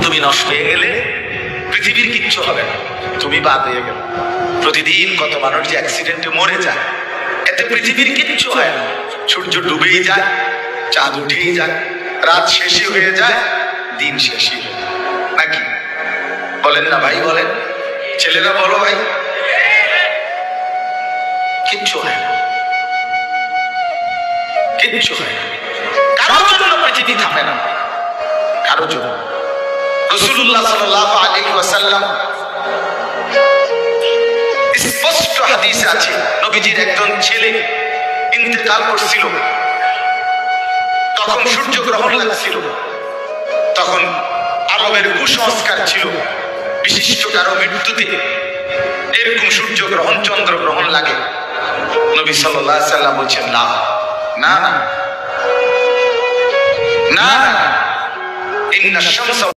তুমি নষ্ট হয়ে গেলে পৃথিবীর কিচ্ছু হবে না, তুমি বাদ হয়ে গেলে। প্রতিদিন কত মানুষ যে অ্যাক্সিডেন্টে মরে যায়, এতে পৃথিবীর কিচ্ছু হয় না। সূর্য ডুবেই যায়, চাঁদ উঠেই যায়, রাত শেষই হয়ে যায়, দিন শেষই হয়ে যায়, নাকি বলেন না ভাই? বলেন ছেলেরা, বলো ভাই। কিচ্ছু হয় না, কিচ্ছু হয় না। কারোর জন্য পৃথিবী থামে না, কারোর জন্য। রাসূলুল্লাহ সাল্লাল্লাহু আলাইহি ওয়াসাল্লাম স্পষ্ট হাদিসে আছে, নবীজির একজন ছেলে ইন্তেকাল করছিল, তখন সূর্যগ্রহণ লাগছিল। তখন আরবের কুসংস্কার ছিল, বিশিষ্ট কারো মৃত্যুতে এরকম সূর্যগ্রহণ চন্দ্রগ্রহণ লাগে। নবী সাল্লাল্লাহু আলাইহি ওয়াসাল্লাম বলছেন, না না না, ইন্নাশ শামসা